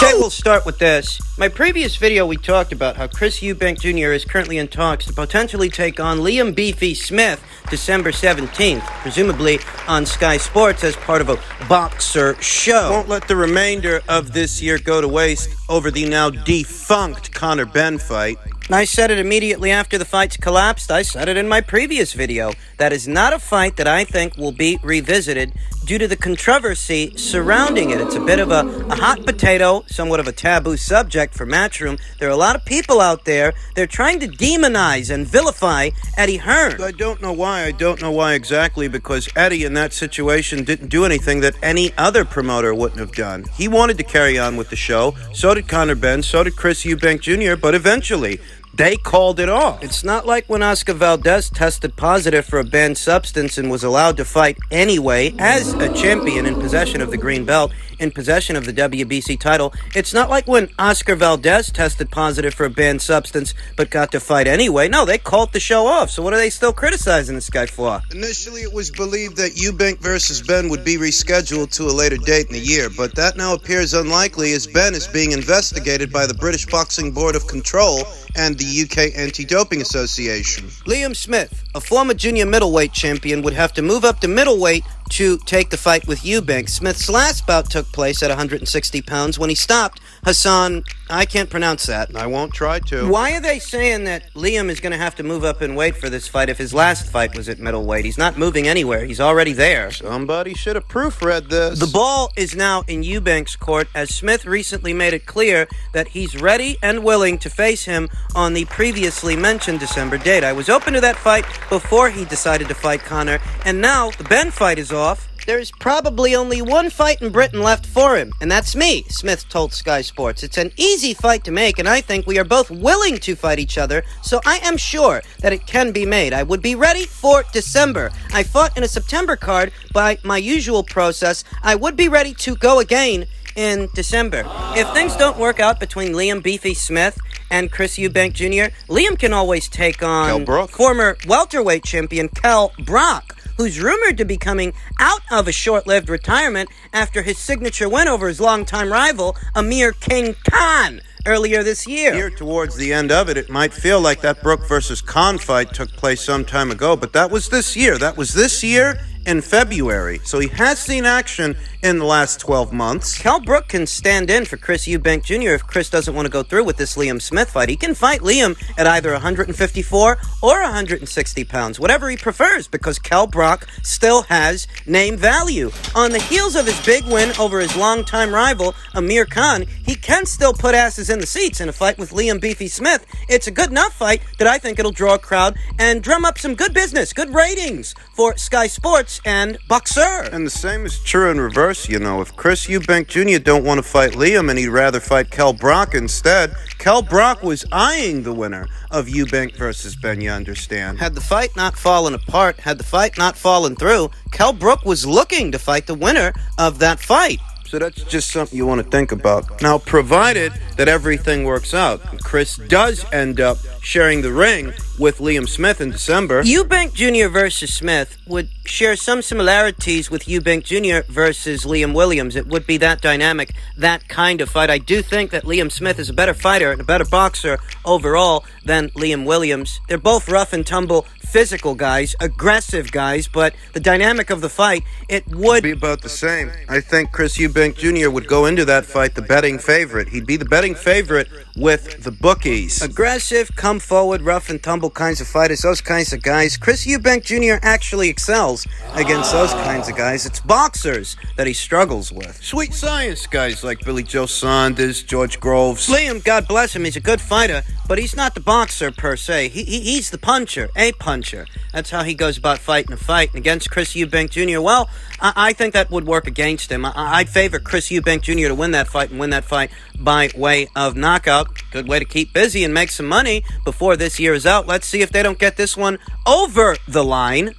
Okay, we'll start with this. My previous video, we talked about how Chris Eubank Jr. is currently in talks to potentially take on Liam Beefy Smith December 17th, presumably on Sky Sports as part of a boxer show. Won't let the remainder of this year go to waste over the now defunct Conor Benn fight. I said it immediately after the fights collapsed. I said it in my previous video. That is not a fight that I think will be revisited due to the controversy surrounding it. It's a bit of a hot potato, somewhat of a taboo subject for Matchroom. There are a lot of people out there, they're trying to demonize and vilify Eddie Hearn. I don't know why exactly, because Eddie in that situation didn't do anything that any other promoter wouldn't have done. He wanted to carry on with the show, so did Conor Benn, so did Chris Eubank Jr., but eventually they called it off. It's not like when Oscar Valdez tested positive for a banned substance and was allowed to fight anyway as a champion in possession of the green belt, in possession of the WBC title. It's not like when Oscar Valdez tested positive for a banned substance but got to fight anyway. No, they called the show off. So what are they still criticizing this guy for? Initially, it was believed that Eubank versus Benn would be rescheduled to a later date in the year, but that now appears unlikely as Benn is being investigated by the British Boxing Board of Control and the UK Anti-Doping Association. Liam Smith, a former junior middleweight champion, would have to move up to middleweight to take the fight with Eubank. Smith's last bout took place at 160 pounds when he stopped Hassan. I can't pronounce that. I won't try to. Why are they saying that Liam is going to have to move up in weight for this fight if his last fight was at middleweight? He's not moving anywhere. He's already there. Somebody should have proofread this. The ball is now in Eubank's court, as Smith recently made it clear that he's ready and willing to face him on the previously mentioned December date. I was open to that fight before he decided to fight Conor, and now the Benn fight is off. There's probably only one fight in Britain left for him, and that's me, Smith told Sky Sports. It's an easy fight to make, and I think we are both willing to fight each other, so I am sure that it can be made. I would be ready for December. I fought in a September card by my usual process. I would be ready to go again in December. If things don't work out between Liam Beefy Smith and Chris Eubank Jr., Liam can always take on former welterweight champion Kell Brook, who's rumored to be coming out of a short-lived retirement after his signature win over his longtime rival, Amir King Khan, earlier this year. Here, towards the end of it, it might feel like that Brook versus Khan fight took place some time ago, but that was this year. That was this year in February. So he has seen action in the last 12 months. Kell Brook can stand in for Chris Eubank Jr. if Chris doesn't want to go through with this Liam Smith fight. He can fight Liam at either 154 or 160 pounds, whatever he prefers, because Kell Brook still has name value. On the heels of his big win over his longtime rival, Amir Khan, he can still put asses in the seats in a fight with Liam Beefy Smith. It's a good enough fight that I think it'll draw a crowd and drum up some good business, good ratings for Sky Sports and Boxer. And the same is true in reverse, you know. If Chris Eubank Jr. don't want to fight Liam and he'd rather fight Kell Brook instead, Kell Brook was eyeing the winner of Eubank versus Benn, you understand. Had the fight not fallen apart, had the fight not fallen through, Kell Brook was looking to fight the winner of that fight. So that's just something you want to think about. Now, provided that everything works out, Chris does end up sharing the ring with Liam Smith in December. Eubank Jr. versus Smith would share some similarities with Eubank Jr. versus Liam Williams. It would be that dynamic, that kind of fight. I do think that Liam Smith is a better fighter and a better boxer overall than Liam Williams. They're both rough and tumble, physical guys, aggressive guys, but the dynamic of the fight, it would be about the same. I think Chris Eubank Jr. would go into that fight the betting favorite. He'd be the betting favorite with the bookies. Aggressive, come forward, rough and tumble kinds of fighters, those kinds of guys. Chris Eubank Jr. actually excels skills against those kinds of guys. It's boxers that he struggles with. Sweet science guys like Billy Joe Saunders, George Groves. Liam, God bless him, he's a good fighter, but he's not the boxer per se. He's the puncher, a puncher. That's how he goes about fighting a fight. And against Chris Eubank Jr., well, I think that would work against him. I'd favor Chris Eubank Jr. to win that fight and win that fight by way of knockout. Good way to keep busy and make some money before this year is out. Let's see if they don't get this one over the line.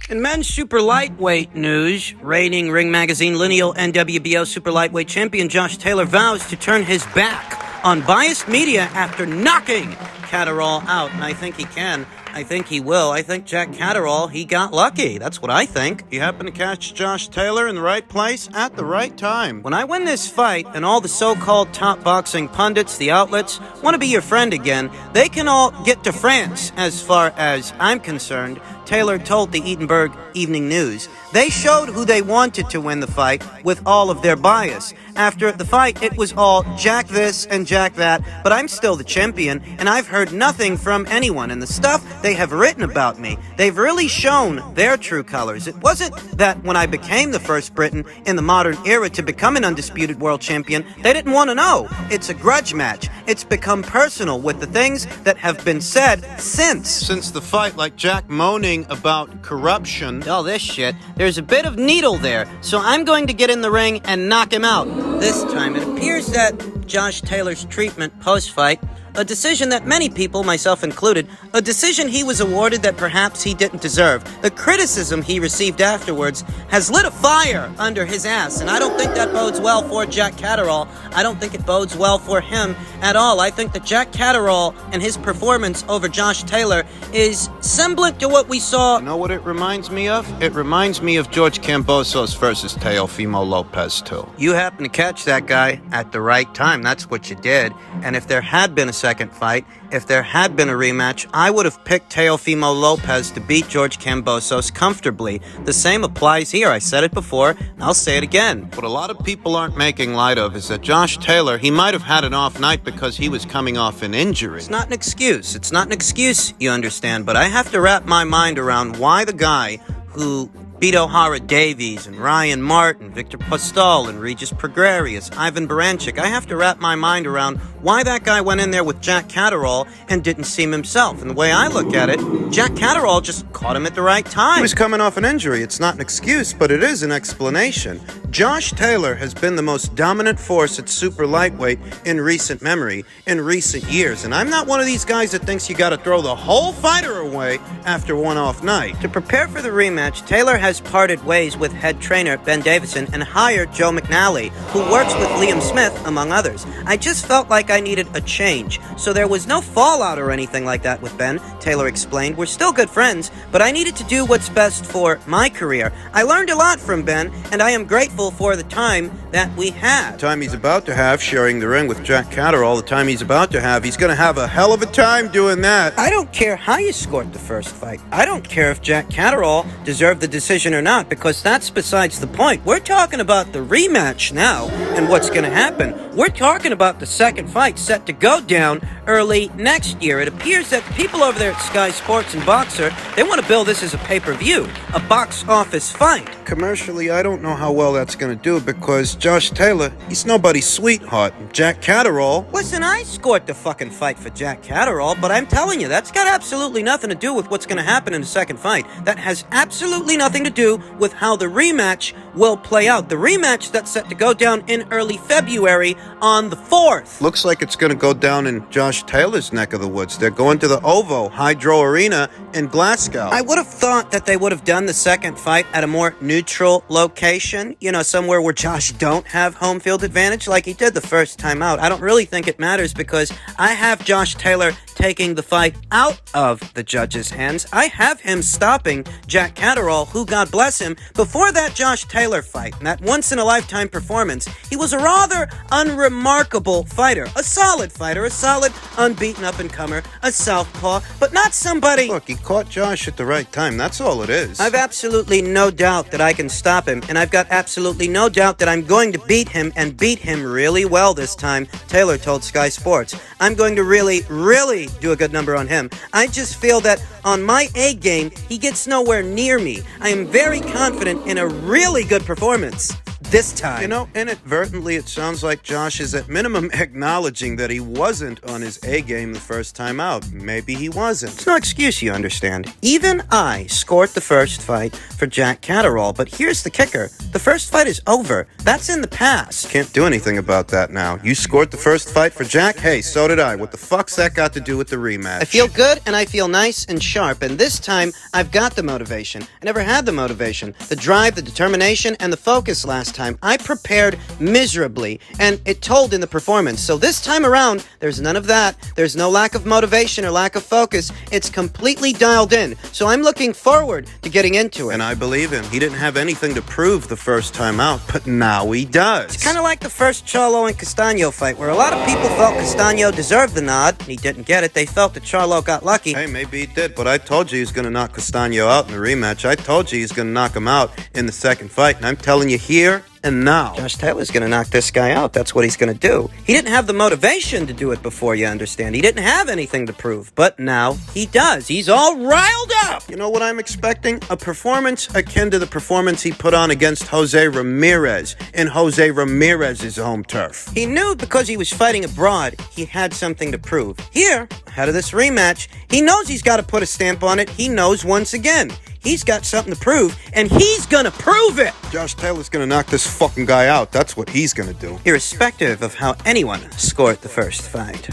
In men's super lightweight news, reigning Ring Magazine lineal NWBO super lightweight champion Josh Taylor vows to turn his back on biased media after knocking Catterrall out. And I think he can. I think he will. I think Jack Catterrall, he got lucky. That's what I think. You happen to catch Josh Taylor in the right place at the right time. When I win this fight and all the so-called top boxing pundits, the outlets, want to be your friend again, they can all get to France as far as I'm concerned. Taylor told the Edinburgh Evening News. They showed who they wanted to win the fight with all of their bias. After the fight, it was all Jack this and Jack that, but I'm still the champion, and I've heard nothing from anyone. And the stuff they have written about me, they've really shown their true colors. It wasn't that when I became the first Briton in the modern era to become an undisputed world champion, they didn't want to know. It's a grudge match. It's become personal with the things that have been said since. Since the fight, like Jack moaning about corruption. All this shit, there's a bit of needle there, so I'm going to get in the ring and knock him out. This time, it appears that Josh Taylor's treatment post-fight, a decision that many people, myself included, a decision he was awarded that perhaps he didn't deserve. The criticism he received afterwards has lit a fire under his ass, and I don't think that bodes well for Jack Catterrall. I don't think it bodes well for him at all. I think that Jack Catterrall and his performance over Josh Taylor is semblant to what we saw. You know what it reminds me of? It reminds me of George Kambosos versus Teofimo Lopez, too. You happened to catch that guy at the right time. That's what you did. And if there had been a second fight, if there had been a rematch, I would have picked Teofimo Lopez to beat George Kambosos comfortably. The same applies here. I said it before, and I'll say it again. What a lot of people aren't making light of is that Josh Taylor, he might have had an off night because he was coming off an injury. It's not an excuse. It's not an excuse, you understand, but I have to wrap my mind around why the guy who beat O'Hara Davies and Ryan Martin, Victor Postol and Regis Prograrius, Ivan Baranchik. I have to wrap my mind around why that guy went in there with Jack Catterrall and didn't seem himself. And the way I look at it, Jack Catterrall just caught him at the right time. He was coming off an injury. It's not an excuse, but it is an explanation. Josh Taylor has been the most dominant force at super lightweight in recent memory, in recent years. And I'm not one of these guys that thinks you got to throw the whole fighter away after one off night. To prepare for the rematch, Taylor has parted ways with head trainer Ben Davison and hired Joe McNally, who works with Liam Smith, among others. I just felt like I needed a change, so there was no fallout or anything like that with Ben, Taylor explained. We're still good friends, but I needed to do what's best for my career. I learned a lot from Ben, and I am grateful for the time that we had. The time he's about to have sharing the ring with Jack Catterall, the time he's about to have, he's going to have a hell of a time doing that. I don't care how you scored the first fight. I don't care if Jack Catterall deserved the decision or not, because that's besides the point. We're talking about the rematch now and what's going to happen. We're talking about the second fight set to go down early next year. It appears that the people over there at Sky Sports and Boxer, they want to build this as a pay-per-view, a box office fight. Commercially, I don't know how well that's going to do because Josh Taylor, he's nobody's sweetheart. Jack Catterall... Listen, I scored the fucking fight for Jack Catterall, but I'm telling you, that's got absolutely nothing to do with what's going to happen in the second fight. That has absolutely nothing to do with how the rematch will play out. The rematch that's set to go down in early February on the 4th. Looks like it's going to go down in Josh Taylor's neck of the woods. They're going to the OVO Hydro Arena in Glasgow. I would have thought that they would have done the second fight at a more neutral location, you know, somewhere where Josh don't have home field advantage like he did the first time out. I don't really think it matters because I have Josh Taylor taking the fight out of the judges' hands. I have him stopping Jack Catterall, who, God bless him. Before that, Josh Taylor Taylor fight. In that once-in-a-lifetime performance, he was a rather unremarkable fighter. A solid fighter, a solid unbeaten up-and-comer, a southpaw, but not somebody... Look, he caught Josh at the right time. That's all it is. I've absolutely no doubt that I can stop him, and I've got absolutely no doubt that I'm going to beat him, and beat him really well this time, Taylor told Sky Sports. I'm going to really do a good number on him. I just feel that on my A game, he gets nowhere near me. I am very confident in a really good performance this time. You know, inadvertently, it sounds like Josh is at minimum acknowledging that he wasn't on his A game the first time out. Maybe he wasn't. It's no excuse, you understand. Even I scored the first fight for Jack Catterrall, but here's the kicker. The first fight is over. That's in the past. Can't do anything about that now. You scored the first fight for Jack? Hey, so did I. What the fuck's that got to do with the rematch? I feel good, and I feel nice and sharp, and this time, I've got the motivation. I never had the motivation, the drive, the determination, and the focus last time. I prepared miserably, and it told in the performance. So this time around, there's none of that. There's no lack of motivation or lack of focus. It's completely dialed in. So I'm looking forward to getting into it. And I believe him. He didn't have anything to prove the first time out, but now he does. It's kind of like the first Charlo and Castaño fight, where a lot of people felt Castaño deserved the nod, and he didn't get it. They felt that Charlo got lucky. Hey, maybe he did, but I told you he was going to knock Castaño out in the rematch. I told you he's going to knock him out in the second fight, and I'm telling you here and now, Josh Taylor's going to knock this guy out. That's what he's going to do. He didn't have the motivation to do it before, you understand. He didn't have anything to prove, but now he does. He's all riled up. You know what I'm expecting? A performance akin to the performance he put on against Jose Ramirez in Jose Ramirez's home turf. He knew because he was fighting abroad, he had something to prove. Here, ahead of this rematch, he knows he's got to put a stamp on it. He knows once again. He's got something to prove, and he's gonna prove it! Josh Taylor's gonna knock this fucking guy out. That's what he's gonna do. Irrespective of how anyone scored the first fight.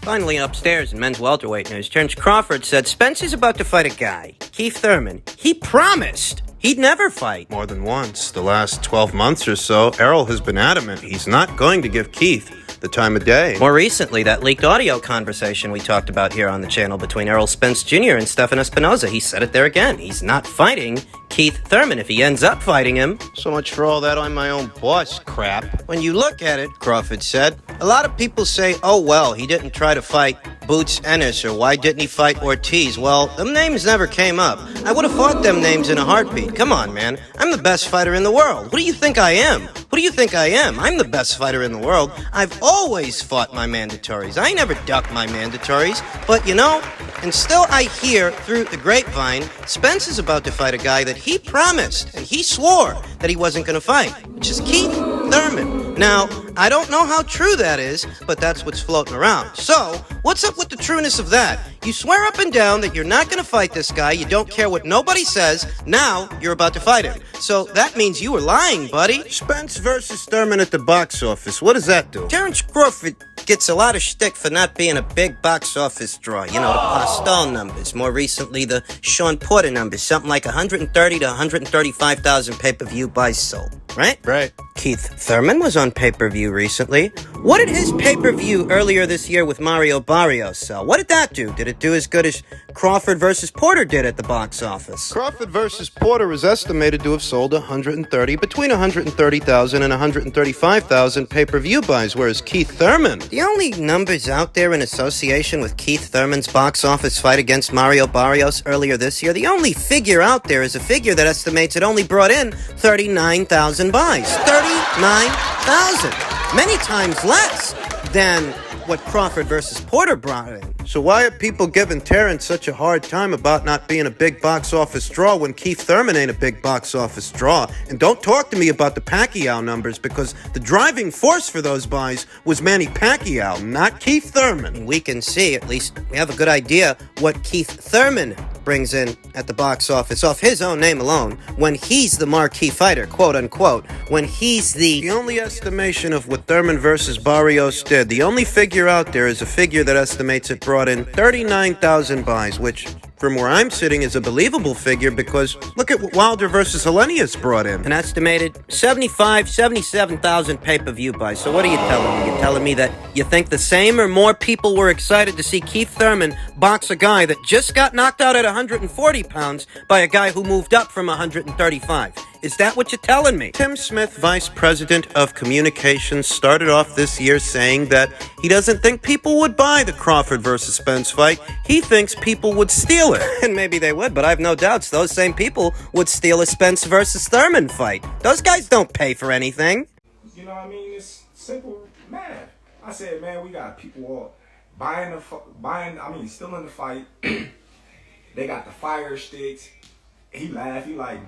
Finally, upstairs in men's welterweight news, Terence Crawford said Spence is about to fight a guy, Keith Thurman. He promised he'd never fight. More than once. The last 12 months or so, Errol has been adamant he's not going to give Keith the time of day. More recently, that leaked audio conversation we talked about here on the channel between Errol Spence Jr. and Stefan Espinoza. He said it there again. He's not fighting Keith Thurman if he ends up fighting him. So much for all that I'm my own boss crap. When you look at it, Crawford said, a lot of people say, oh well, he didn't try to fight Boots Ennis, or why didn't he fight Ortiz? Well, them names never came up. I would have fought them names in a heartbeat. Come on, man. I'm the best fighter in the world. Who do you think I am? Who do you think I am? I'm the best fighter in the world. I've always fought my mandatories. I never ducked my mandatories. But, you know, and still I hear through the grapevine, Spence is about to fight a guy that he promised and he swore that he wasn't going to fight, which is Keith Thurman. Now, I don't know how true that is, but that's what's floating around. So, what's up with the trueness of that? You swear up and down that you're not going to fight this guy, you don't care what nobody says, now you're about to fight him. So that means you were lying, buddy. Spence versus Thurman at the box office. What does that do? Terence Crawford gets a lot of shtick for not being a big box office draw. You know, the Postal numbers. More recently, the Sean Porter numbers. Something like 130 to 135,000 pay-per-view buys sold. Right? Right. Keith Thurman was on pay-per-view recently. What did his pay-per-view earlier this year with Mario Barrios sell? What did that do? Did it do as good as Crawford versus Porter did at the box office? Crawford versus Porter is estimated to have sold between 130,000 and 135,000 pay-per-view buys, whereas Keith Thurman... The only numbers out there in association with Keith Thurman's box office fight against Mario Barrios earlier this year, the only figure out there is a figure that estimates it only brought in 39,000 buys. 39,000! Many times less than what Crawford versus Porter brought in. So why are people giving Terrence such a hard time about not being a big box office draw when Keith Thurman ain't a big box office draw? And don't talk to me about the Pacquiao numbers, because the driving force for those buys was Manny Pacquiao, not Keith Thurman. We can see, at least we have a good idea, what Keith Thurman brings in at the box office off his own name alone when he's the marquee fighter, quote unquote, when he's the only estimation of what Thurman versus Barrios did, the only figure out there is a figure that estimates it brought in 39,000 buys, which from where I'm sitting, is a believable figure because look at what Wilder versus Hellenius brought in. An estimated 77,000 pay-per-view buys. So what are you telling me? You're telling me that you think the same or more people were excited to see Keith Thurman box a guy that just got knocked out at 140 pounds by a guy who moved up from 135? Is that what you're telling me? Tim Smith, Vice President of Communications, started off this year saying that he doesn't think people would buy the Crawford versus Spence fight. He thinks people would steal it. And maybe they would, but I have no doubts those same people would steal a Spence versus Thurman fight. Those guys don't pay for anything. You know what I mean? It's simple math. I said, man, we got people all still in the fight. They got the fire sticks. He laughed. He like,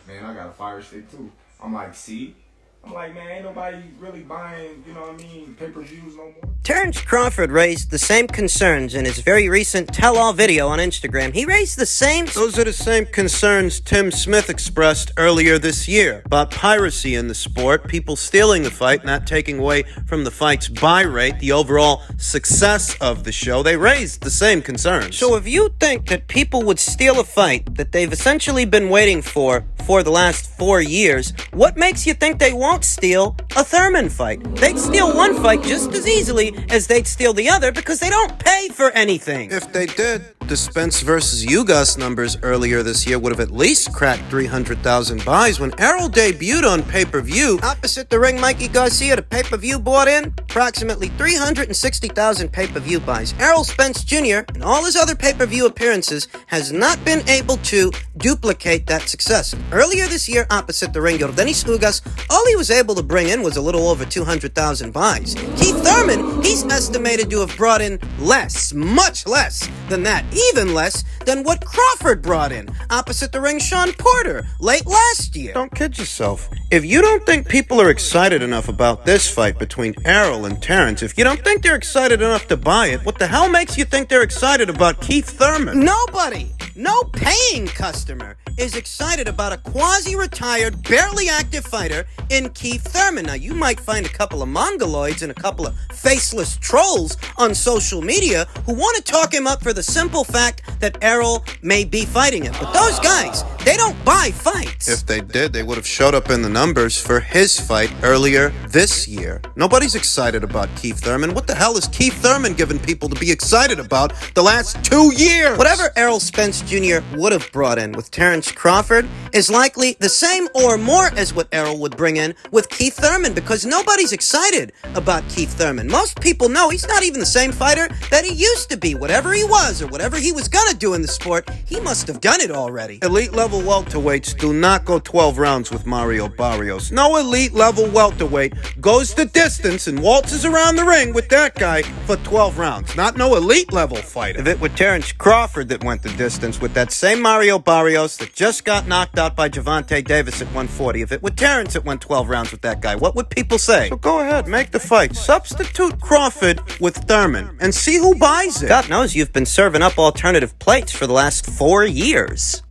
man, I got a fire stick too. I'm like, see? I'm like, man, ain't nobody really buying, you know what I mean, pay-per-views no more. Terrence Crawford raised the same concerns in his very recent tell-all video on Instagram. He raised the same... Those are the same concerns Tim Smith expressed earlier this year about piracy in the sport, people stealing the fight, not taking away from the fight's buy rate, the overall success of the show. They raised the same concerns. So if you think that people would steal a fight that they've essentially been waiting for the last 4 years, what makes you think they won't steal a Thurman fight? They'd steal one fight just as easily as they'd steal the other because they don't pay for anything. If they did, the Spence versus Ugas numbers earlier this year would have at least cracked 300,000 buys. When Errol debuted on pay-per-view, opposite the ring, Mikey Garcia, the pay-per-view bought in approximately 360,000 pay-per-view buys. Errol Spence Jr. and all his other pay-per-view appearances has not been able to duplicate that success. Earlier this year, opposite the ring, Yordenis Ugas, all he was able to bring in was a little over 200,000 buys. Keith Thurman, he's estimated to have brought in less, much less than that, even less than what Crawford brought in. Opposite the ring, Sean Porter, late last year. Don't kid yourself. If you don't think people are excited enough about this fight between Errol and Terrence, if you don't think they're excited enough to buy it, what the hell makes you think they're excited about Keith Thurman? Nobody, no paying customer is excited about a quasi-retired, barely active fighter in Keith Thurman. Now, you might find a couple of mongoloids and a couple of faceless trolls on social media who want to talk him up for the simple fact that Errol may be fighting him. But those guys, they don't buy fights. If they did, they would have showed up in the numbers for his fight earlier this year. Nobody's excited about Keith Thurman. What the hell is Keith Thurman giving people to be excited about the last 2 years? Whatever Errol Spence Jr. would have brought in with Terrence Crawford is likely the same or more as what Errol would bring in with Keith Thurman, because nobody's excited about Keith Thurman. Most people know he's not even the same fighter that he used to be. Whatever he was or whatever he was gonna do in the sport, he must have done it already. Elite level welterweights do not go 12 rounds with Mario Barrios. No elite level welterweight goes the distance and waltzes around the ring with that guy for 12 rounds. Not no elite level fighter. If it were Terrence Crawford that went the distance with that same Mario Barrios that just got knocked out by Gervonta Davis at 140, if it were Terrence that went 12 rounds with that guy, what would people say? So go ahead, make the fight. Substitute Crawford with Thurman and see who buys it. God knows you've been serving up alternative plates for the last 4 years.